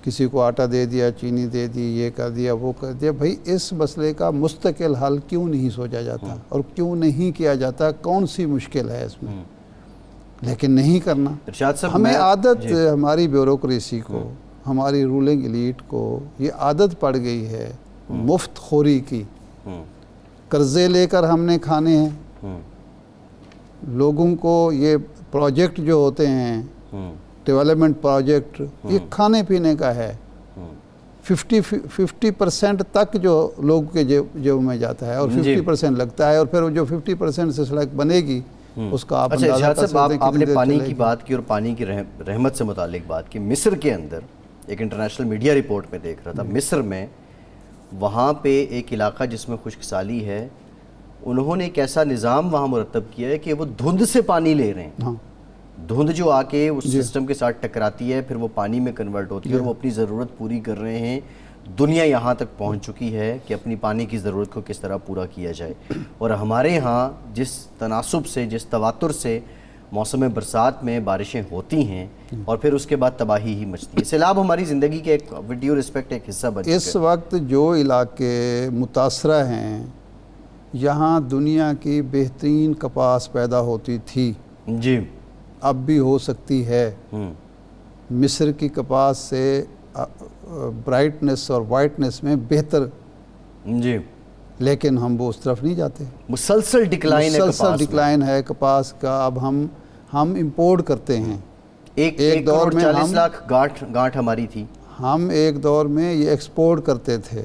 کسی کو آٹا دے دیا، چینی دے دی، یہ کر دیا، وہ کر دیا. بھائی اس مسئلے کا مستقل حل کیوں نہیں سوچا جاتا اور کیوں نہیں کیا جاتا؟ کون سی مشکل ہے اس میں؟ لیکن نہیں کرنا. ہمیں عادت، ہماری بیوروکریسی کو، ہماری رولنگ ایلیٹ کو یہ عادت پڑ گئی ہے مفت خوری کی. قرضے لے کر ہم نے کھانے ہیں. لوگوں کو یہ پروجیکٹ جو ہوتے ہیں، ڈیولپمنٹ پروجیکٹ، یہ کھانے پینے کا ہے. 50% تک جو لوگوں کے جیب میں جاتا ہے اور 50% لگتا ہے، اور پھر جو 50% سے سڑک بنے گی اس کا آپ اندازہ کر سکتے ہیں. آپ نے پانی کی بات کی اور پانی کی رحمت سے متعلق بات کی. مصر کے اندر ایک انٹرنیشنل میڈیا رپورٹ میں دیکھ رہا تھا، مصر میں وہاں پہ ایک علاقہ جس میں خشک سالی ہے، انہوں نے ایک ایسا نظام وہاں مرتب کیا ہے کہ وہ دھند سے پانی لے رہے ہیں. دھند جو آ کے اس سسٹم کے ساتھ ٹکراتی ہے، پھر وہ پانی میں کنورٹ ہوتی ہے اور وہ اپنی ضرورت پوری کر رہے ہیں. دنیا یہاں تک پہنچ چکی ہے کہ اپنی پانی کی ضرورت کو کس طرح پورا کیا جائے. اور ہمارے ہاں جس تناسب سے، جس تواتر سے موسم برسات میں بارشیں ہوتی ہیں اور پھر اس کے بعد تباہی ہی مچتی ہے. سیلاب ہماری زندگی کے ایک وڈیو ریسپیکٹ ایک حصہ بن چکا ہے. اس وقت جو علاقے متاثرہ ہیں، یہاں دنیا کی بہترین کپاس پیدا ہوتی تھی، جی اب بھی ہو سکتی ہے. مصر کی کپاس سے برائٹنس اور وائٹنس میں بہتر، جی، لیکن ہم وہ اس طرف نہیں جاتے. مسلسل ڈکلائن ہے کپاس کا. اب ہم امپورٹ کرتے ہیں. ایک دور میں 40 لاکھ گانٹھ ہماری تھی. ہم ایک دور میں یہ ایکسپورٹ کرتے تھے.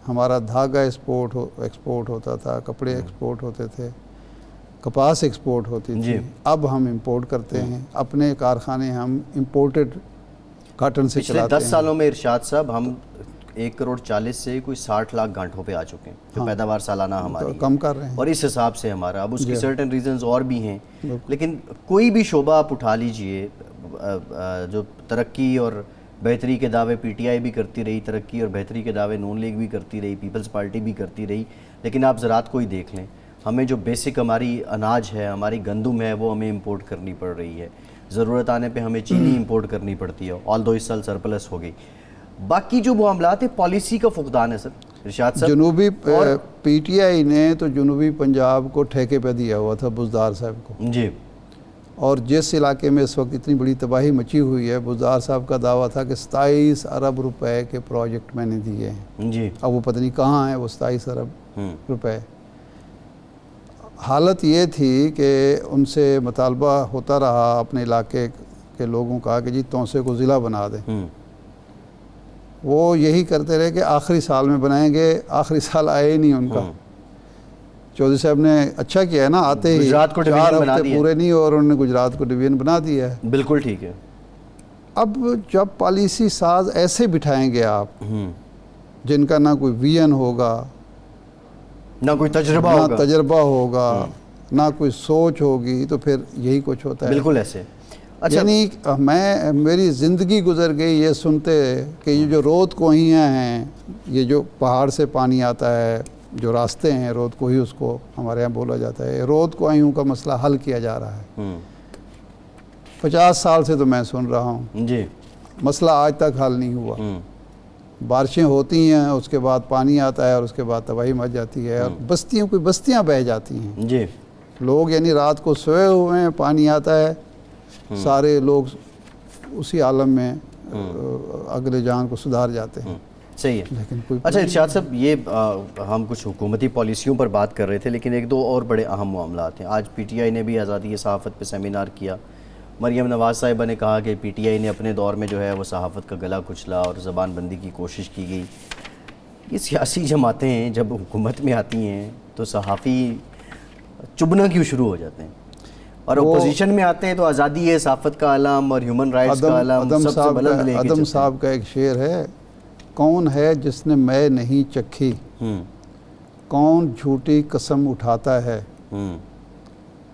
ہمارا دھاگا ایکسپورٹ ہوتا تھا، کپڑے ایکسپورٹ ہوتے تھے، کپاس ایکسپورٹ ہوتی تھی. اب ہم امپورٹ کرتے ہیں. اپنے کارخانے ہم امپورٹڈ کاٹن سے چلاتے ہیں. پچھلے 10 سالوں میں ارشاد صاحب ہم 1.40 سے کوئی 60 لاکھ گانٹھوں پہ آ چکے ہیں جو پیداوار سالانہ ہماری کم کر رہے ہیں. اور اس حساب سے ہمارا اب اس کی سرٹن ریزنز اور بھی ہیں، لیکن کوئی بھی شعبہ آپ اٹھا لیجئے، جو ترقی اور بہتری کے دعوے پی ٹی آئی بھی کرتی رہی، ترقی اور بہتری کے دعوے نون لیگ بھی کرتی رہی، پیپلز پارٹی بھی کرتی رہی، لیکن آپ زراعت کو ہی دیکھ لیں. ہمیں جو بیسک ہماری اناج ہے، ہماری گندم ہے، وہ ہمیں امپورٹ کرنی پڑ رہی ہے. ضرورت آنے پہ ہمیں چینی امپورٹ کرنی پڑتی ہے، آل دو اس سال سرپلس ہو گئی. باقی جو معاملات ہیں پالیسی کا فقدان ہے سر ارشاد صاحب. جنوبی پی ٹی آئی نے تو جنوبی پنجاب کو ٹھیکے پہ دیا ہوا تھا بزدار صاحب کو. جی. اور جس علاقے میں اس وقت اتنی بڑی تباہی مچی ہوئی ہے، بزدار صاحب کا دعویٰ تھا کہ 27 ارب روپے کے پروجیکٹ میں نے دیے ہیں جی اب وہ پتہ نہیں کہاں ہیں وہ 27 ارب روپے۔ حالت یہ تھی کہ ان سے مطالبہ ہوتا رہا اپنے علاقے کے لوگوں کا کہ جی تونسے کو ضلع بنا دیں، وہ یہی کرتے رہے کہ آخری سال میں بنائیں گے، آخری سال آئے ہی نہیں ان کا۔ چودھری صاحب نے اچھا کیا ہے نا، آتے ہی گجرات کو 4 ڈویژن بنا ہفتے دیا پورے نہیں اور انہوں نے گجرات کو ڈویژن بنا دیا ہے۔ بالکل ٹھیک ہے۔ اب جب پالیسی ساز ایسے بٹھائیں گے آپ جن کا نہ کوئی ویژن ہوگا، نہ کوئی تجربہ نہ ہوگا، تجربہ ہوگا، نہ کوئی سوچ ہوگی، تو پھر یہی کچھ ہوتا ہے۔ بالکل ایسے۔ اچھا، یعنی میری زندگی گزر گئی یہ سنتے کہ یہ جو رود کوہیاں ہیں، یہ جو پہاڑ سے پانی آتا ہے، جو راستے ہیں رود کوہی اس کو ہمارے یہاں بولا جاتا ہے، رود کوہیوں کا مسئلہ حل کیا جا رہا ہے۔ 50 سال سے تو میں سن رہا ہوں، جی مسئلہ آج تک حل نہیں ہوا۔ بارشیں ہوتی ہیں، اس کے بعد پانی آتا ہے اور اس کے بعد تباہی مچ جاتی ہے، اور بستیاں بہہ جاتی ہیں۔ جی لوگ یعنی رات کو سوئے ہوئے ہیں، پانی آتا ہے، سارے لوگ اسی عالم میں اگلے جان کو سدھار جاتے ہیں۔ صحیح ہے۔ لیکن کوئی اچھا ارشاد صاحب، یہ ہم کچھ حکومتی پالیسیوں پر بات کر رہے تھے، لیکن ایک دو اور بڑے اہم معاملات ہیں۔ آج پی ٹی آئی نے بھی آزادی صحافت پہ سیمینار کیا۔ مریم نواز صاحبہ نے کہا کہ پی ٹی آئی نے اپنے دور میں جو ہے وہ صحافت کا گلا کچلا اور زبان بندی کی کوشش کی گئی۔ یہ سیاسی جماعتیں ہیں جب حکومت میں آتی ہیں تو صحافی چبھنا کیوں شروع ہو جاتے ہیں، اور اپوزیشن میں آتے ہیں تو آزادی صحافت کا علم اور ہیومن رائٹس کا علم سب سے بلند لے کے چلتے ہیں۔ ادم صاحب کا ایک شعر ہے، کون ہے جس نے میں نہیں چکھی، کون جھوٹی قسم اٹھاتا ہے،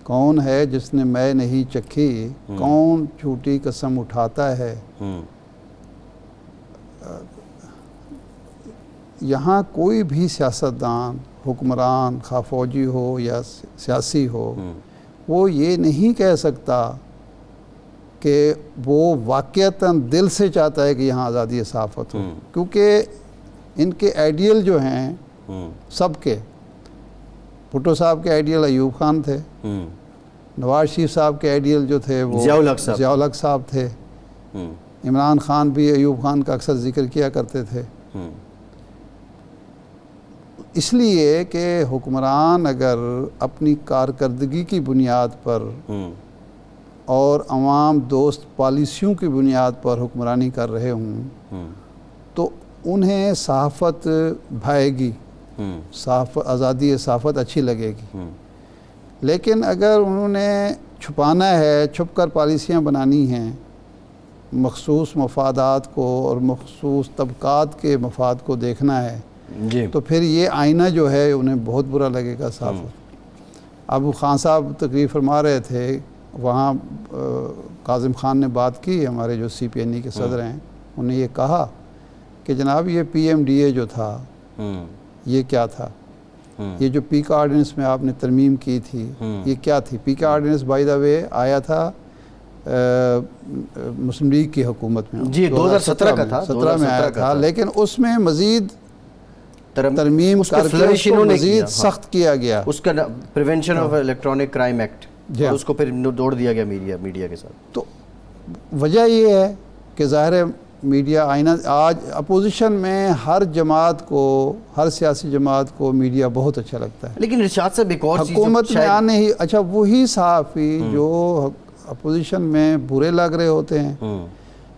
کون ہے جس نے میں نہیں چکھی، کون جھوٹی قسم اٹھاتا ہے۔ یہاں کوئی بھی سیاستدان، حکمران، خواہ فوجی ہو یا سیاسی ہو، وہ یہ نہیں کہہ سکتا کہ وہ واقعتاً دل سے چاہتا ہے کہ یہاں آزادی صحافت ہو، کیونکہ ان کے آئیڈیل جو ہیں سب کے، بھٹو صاحب کے آئیڈیل ایوب خان تھے، نواز شریف صاحب کے آئیڈیل جو تھے وہ ضیاء الحق صاحب تھے، عمران خان بھی ایوب خان کا اکثر ذکر کیا کرتے تھے۔ اس لیے کہ حکمران اگر اپنی کارکردگی کی بنیاد پر اور عوام دوست پالیسیوں کی بنیاد پر حکمرانی کر رہے ہوں تو انہیں صحافت بھائے گی، آزادی صحافت اچھی لگے گی۔ لیکن اگر انہوں نے چھپانا ہے، چھپ کر پالیسیاں بنانی ہیں، مخصوص مفادات کو اور مخصوص طبقات کے مفاد کو دیکھنا ہے، تو پھر یہ آئینہ جو ہے انہیں بہت برا لگے گا صحافت۔ ابو خان صاحب تقریر فرما رہے تھے، وہاں کاظم خان نے بات کی، ہمارے جو سی پی این ای کے صدر ہیں، انہوں نے یہ کہا کہ جناب یہ پی ایم ڈی اے جو تھا یہ کیا تھا، یہ جو پی کا آرڈیننس میں آپ نے ترمیم کی تھی یہ کیا تھی؟ پی کا آرڈیننس بائی دا وے آیا تھا مسلم لیگ کی حکومت میں، جی 2017 کا تھا، 17 میں آیا تھا، لیکن اس میں مزید ترمیم کر کے اس کو مزید سخت کیا گیا، اس کا prevention of electronic crime act, اور اس کو پھر دوڑ دیا گیا میڈیا کے ساتھ۔ تو وجہ یہ ہے کہ ظاہر ہے میڈیا آئینہ، آج اپوزیشن میں ہر جماعت کو، ہر سیاسی جماعت کو میڈیا بہت اچھا لگتا ہے، لیکن ارشاد صاحب ایک اور چیز حکومت میں آنے ہی اچھا وہی صحافی جو اپوزیشن میں برے لگ رہے ہوتے ہیں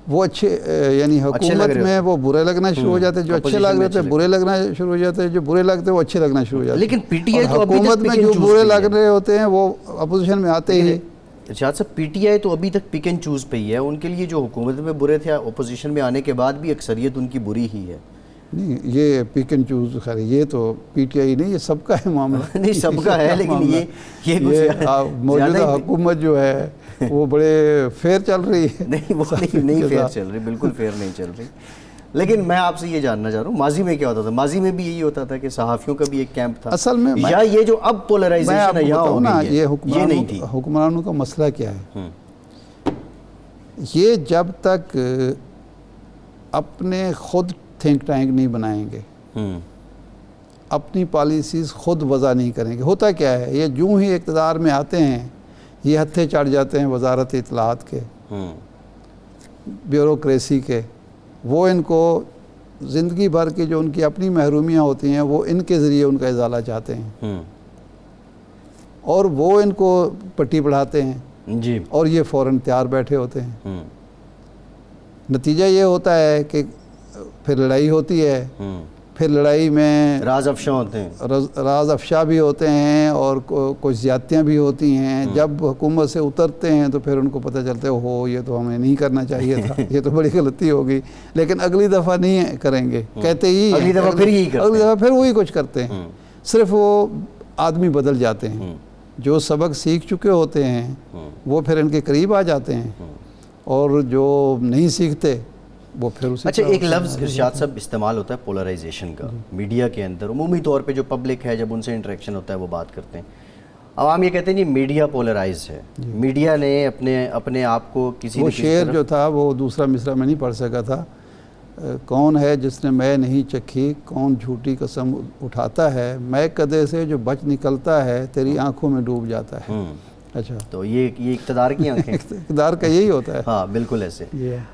وہ اچھے، یعنی حکومت میں وہ برے لگنا شروع ہو جاتے ہیں، جو اچھے لگ رہے تھے برے لگنا شروع ہو جاتے ہیں، جو برے لگتے ہیں وہ اچھے لگنا شروع ہو جاتے ہیں۔ لیکن پی ٹی آئی تو حکومت میں جو برے لگ رہے ہوتے ہیں وہ اپوزیشن میں آتے ہی۔ ارشاد صاحب پی ٹی آئی تو ابھی تک پک اینڈ چوز پہ ہی ہے، ان کے لیے جو حکومت میں برے تھے اپوزیشن میں آنے کے بعد بھی اکثریت ان کی بری ہی ہے۔ نہیں یہ پک اینڈ چوز، خیر یہ تو پی ٹی آئی نہیں، یہ سب کا ہے معاملہ، نہیں سب کا ہے، لیکن یہ موجودہ حکومت جو ہے وہ بڑے فیئر چل رہی ہے۔ نہیں وہ نہیں فیئر چل رہی، بالکل فیئر نہیں چل رہی۔ لیکن میں آپ سے یہ جاننا چاہ رہا ہوں ماضی میں کیا ہوتا تھا؟ ماضی میں بھی یہی ہوتا تھا کہ صحافیوں کا بھی ایک کیمپ تھا اصل میں، یا یہ جو اب پولرائزیشن ہے یہاں ہو گئی ہے، یہ نہیں تھی۔ حکمرانوں کا مسئلہ کیا ہے؟ یہ جب تک اپنے خود تھنک ٹینک نہیں بنائیں گے، اپنی پالیسیز خود وضع نہیں کریں گے، ہوتا کیا ہے یہ جو ہی اقتدار میں آتے ہیں یہ ہتھے چڑھ جاتے ہیں وزارت اطلاعات کے، بیوروکریسی کے، وہ ان کو زندگی بھر کی جو ان کی اپنی محرومیاں ہوتی ہیں وہ ان کے ذریعے ان کا ازالہ چاہتے ہیں، اور وہ ان کو پٹی پڑھاتے ہیں جی، اور یہ فوراً تیار بیٹھے ہوتے ہیں۔ نتیجہ یہ ہوتا ہے کہ پھر لڑائی ہوتی ہے، پھر لڑائی میں راز افشاں ہوتے ہیں، راز افشا بھی ہوتے ہیں اور کچھ زیادتیاں بھی ہوتی ہیں۔ جب حکومت سے اترتے ہیں تو پھر ان کو پتہ چلتا ہے ہو یہ تو ہمیں نہیں کرنا چاہیے تھا، یہ تو بڑی غلطی ہوگی، لیکن اگلی دفعہ نہیں کریں گے، کہتے ہی ہیں، اگلی دفعہ پھر یہی کرتے ہیں، اگلی دفعہ پھر وہی کچھ کرتے ہیں، صرف وہ آدمی بدل جاتے ہیں۔ جو سبق سیکھ چکے ہوتے ہیں وہ پھر ان کے قریب آ جاتے ہیں، اور جو نہیں سیکھتے وہ پھر اسی اچھا، طرح ایک لفظ ارشاد صاحب استعمال ہوتا ہے پولرائزیشن کا میڈیا کے اندر، عمومی طور پہ جو پبلک ہے جب ان سے انٹریکشن ہوتا ہے وہ بات کرتے ہیں، عوام یہ کہتے ہیں جی میڈیا پولرائز ہے، میڈیا نے اپنے آپ کو کسی وہ نہ کسی شعر طرف، جو تھا وہ دوسرا مصرع میں نہیں پڑھ سکا تھا، کون ہے جس نے میں نہیں چکھی، کون جھوٹی قسم اٹھاتا ہے، میں قدے سے جو بچ نکلتا ہے تیری آنکھوں میں ڈوب جاتا ہے۔ اچھا، تو یہ اقتدار کی آنکھیں، اقتدار کا یہی ہوتا ہے۔ ہاں بالکل ایسے۔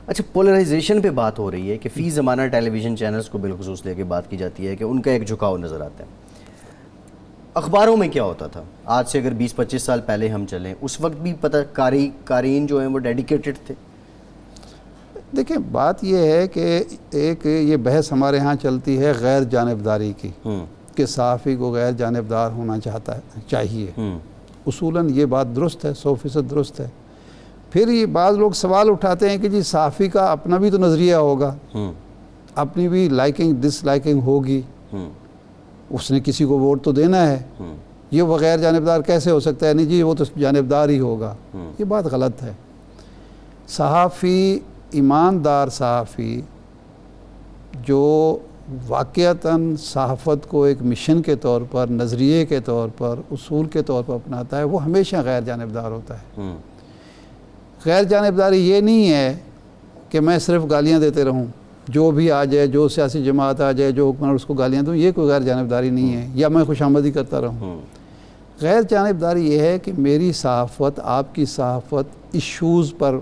اچھا، پولرائزیشن پہ بات ہو رہی ہے کہ فی زمانہ ٹیلی ویژن چینلز کو بالخصوص لے کے بات کی جاتی ہے کہ ان کا ایک جھکاؤ نظر آتا ہے۔ اخباروں میں کیا ہوتا تھا آج سے اگر 20-25 سال پہلے ہم چلیں، اس وقت بھی پتہ قارئین جو ہیں وہ ڈیڈیکیٹڈ تھے؟ دیکھیں بات یہ ہے کہ ایک یہ بحث ہمارے ہاں چلتی ہے غیر جانبداری کی، کہ صحافی کو غیر جانبدار ہونا چاہیے، اصولاً یہ بات درست ہے، 100% درست ہے۔ پھر یہ بعض لوگ سوال اٹھاتے ہیں کہ جی صحافی کا اپنا بھی تو نظریہ ہوگا، اپنی بھی لائکنگ ڈس لائکنگ ہوگی، اس نے کسی کو ووٹ تو دینا ہے، یہ وہ غیر جانبدار کیسے ہو سکتا ہے؟ نہیں جی وہ تو جانبدار ہی ہوگا، یہ بات غلط ہے۔ صحافی، ایماندار صحافی جو واقعتاً صحافت کو ایک مشن کے طور پر، نظریے کے طور پر، اصول کے طور پر اپناتا ہے، وہ ہمیشہ غیر جانبدار ہوتا ہے۔ غیر جانبداری یہ نہیں ہے کہ میں صرف گالیاں دیتے رہوں، جو بھی آ جائے، جو سیاسی جماعت آ جائے، جو حکمران اس کو گالیاں دوں، یہ کوئی غیر جانبداری نہیں ہے، یا میں خوش آمدی کرتا رہوں۔ غیر جانبداری یہ ہے کہ میری صحافت، آپ کی صحافت ایشوز پر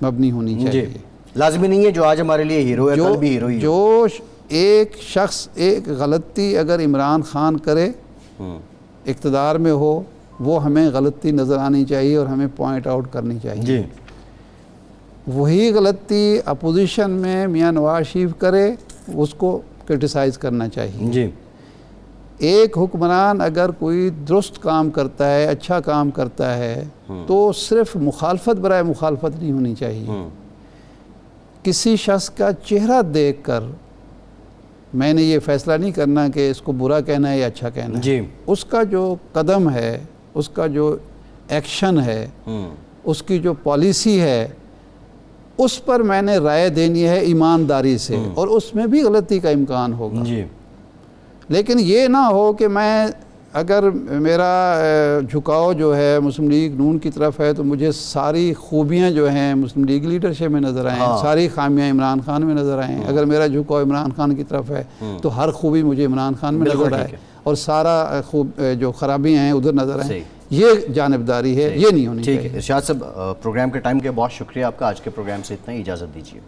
مبنی ہونی چاہیے۔ لازمی نہیں ہے جو آج ہمارے لیے ہیرو ہے کل بھی ہیرو ہی ہو۔ جو ایک شخص ایک غلطی اگر عمران خان کرے، اقتدار میں ہو، وہ ہمیں غلطی نظر آنی چاہیے اور ہمیں پوائنٹ آؤٹ کرنی چاہیے۔ وہی غلطی اپوزیشن میں میاں نواز شریف کرے، اس کو کرٹیسائز کرنا چاہیے۔ ایک حکمران اگر کوئی درست کام کرتا ہے، اچھا کام کرتا ہے، تو صرف مخالفت برائے مخالفت نہیں ہونی چاہیے۔ کسی شخص کا چہرہ دیکھ کر میں نے یہ فیصلہ نہیں کرنا کہ اس کو برا کہنا ہے یا اچھا کہنا ہے۔ اس کا جو قدم ہے، اس کا جو ایکشن ہے، اس کی جو پالیسی ہے، اس پر میں نے رائے دینی ہے ایمانداری سے، اور اس میں بھی غلطی کا امکان ہوگا۔ لیکن یہ نہ ہو کہ میں اگر میرا جھکاؤ جو ہے مسلم لیگ نون کی طرف ہے تو مجھے ساری خوبیاں جو ہیں مسلم لیگ لیڈرشپ میں نظر آئیں، ساری خامیاں عمران خان میں نظر آئیں۔ اگر میرا جھکاؤ عمران خان کی طرف ہے تو ہر خوبی مجھے عمران خان میں نظر آئے، اور سارا جو خرابیاں ہیں ادھر نظر آئیں، یہ جانبداری ہے، یہ نہیں ہونی چاہیے۔ ارشاد صاحب، پروگرام کے ٹائم کے بہت شکریہ آپ کا، آج کے پروگرام سے اتنا ہی، اجازت دیجیے۔